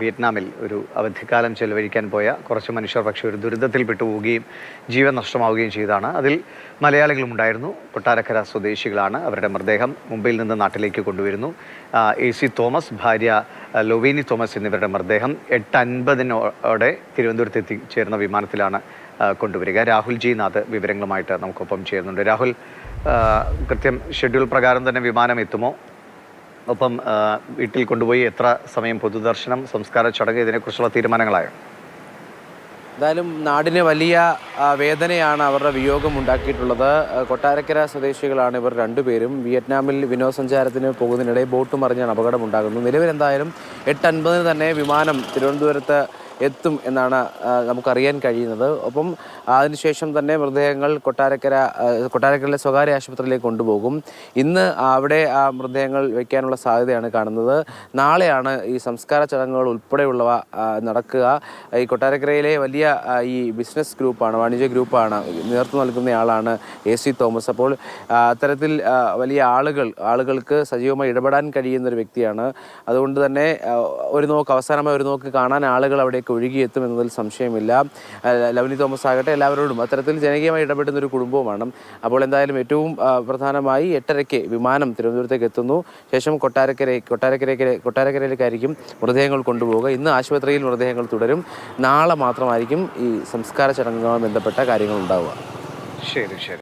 വിയറ്റ്നാമിൽ ഒരു അവധിക്കാലം ചെലവഴിക്കാൻ പോയ കുറച്ച് മനുഷ്യർ പക്ഷേ ഒരു ദുരിതത്തിൽപ്പെട്ടു പോവുകയും ജീവൻ നഷ്ടമാവുകയും ചെയ്തതാണ്. അതിൽ മലയാളികളും ഉണ്ടായിരുന്നു. കൊട്ടാരക്കര സ്വദേശികളാണ്. അവരുടെ മൃതദേഹം മുംബൈയിൽ നിന്ന് നാട്ടിലേക്ക് കൊണ്ടുവരുന്നു. AC തോമസ്, ഭാര്യ ലൊവേനി തോമസ് എന്നിവരുടെ മൃതദേഹം 8:50 തിരുവനന്തപുരത്ത് എത്തിച്ചേർന്ന വിമാനത്തിലാണ് കൊണ്ടുവരിക. രാഹുൽ ജി നാഥ് വിവരങ്ങളുമായിട്ട് നമുക്കൊപ്പം ചേരുന്നുണ്ട്. രാഹുൽ, കൃത്യം ഷെഡ്യൂൾ പ്രകാരം തന്നെ വിമാനം എത്തുമോ? ഒപ്പം വീട്ടിൽ കൊണ്ടുപോയി എത്ര സമയം പൊതുദർശനം, സംസ്കാര ചടങ്ങ്, ഇതിനെക്കുറിച്ചുള്ള തീരുമാനങ്ങളായോ? എന്തായാലും നാടിന് വലിയ വേദനയാണ് അവരുടെ വിയോഗം ഉണ്ടാക്കിയിട്ടുള്ളത്. കൊട്ടാരക്കര സ്വദേശികളാണ് ഇവർ രണ്ടുപേരും. വിയറ്റ്നാമിൽ വിനോദസഞ്ചാരത്തിന് പോകുന്നതിനിടെ ബോട്ട് മറിഞ്ഞാണ് അപകടമുണ്ടാകുന്നത്. നിലവിൽ എന്തായാലും 8:50 തന്നെ വിമാനം തിരുവനന്തപുരത്ത് എത്തും എന്നാണ് നമുക്കറിയാൻ കഴിയുന്നത്. ഒപ്പം അതിനുശേഷം തന്നെ മൃതദേഹങ്ങൾ കൊട്ടാരക്കരയിലെ സ്വകാര്യ ആശുപത്രിയിലേക്ക് കൊണ്ടുപോകും. ഇന്ന് അവിടെ ആ മൃതദേഹങ്ങൾ വയ്ക്കാനുള്ള സാധ്യതയാണ് കാണുന്നത്. നാളെയാണ് ഈ സംസ്കാര ചടങ്ങുകൾ ഉൾപ്പെടെയുള്ളവ നടക്കുക. ഈ കൊട്ടാരക്കരയിലെ വലിയ ഈ ബിസിനസ് ഗ്രൂപ്പാണ്, വാണിജ്യ ഗ്രൂപ്പാണ് നേതൃത്വം നൽകുന്നയാളാണ് AC തോമസ്. അപ്പോൾ അത്തരത്തിൽ വലിയ ആളുകൾക്ക് സജീവമായി ഇടപെടാൻ കഴിയുന്നൊരു വ്യക്തിയാണ്. അതുകൊണ്ട് തന്നെ അവസാനമായി ഒരു നോക്ക് കാണാൻ ആളുകൾ അവിടേക്ക് ഒഴുകിയെത്തും എന്നതിൽ സംശയമില്ല. ലവ്ലി തോമസ് ആകട്ടെ എല്ലാവരോടും അത്തരത്തിൽ ജനകീയമായി ഇടപെടുന്ന ഒരു കുടുംബവുമാണ്. അപ്പോൾ എന്തായാലും ഏറ്റവും പ്രധാനമായി 8:30 വിമാനം തിരുവനന്തപുരത്തേക്ക് എത്തുന്നു. ശേഷം കൊട്ടാരക്കരയിലേക്കായിരിക്കും മൃതദേഹങ്ങൾ കൊണ്ടുപോവുക. ഇന്ന് ആശുപത്രിയിൽ മൃതദേഹങ്ങൾ തുടരും. നാളെ മാത്രമായിരിക്കും ഈ സംസ്കാര ചടങ്ങുകളുമായി ബന്ധപ്പെട്ട കാര്യങ്ങൾ ഉണ്ടാവുക. ശരി.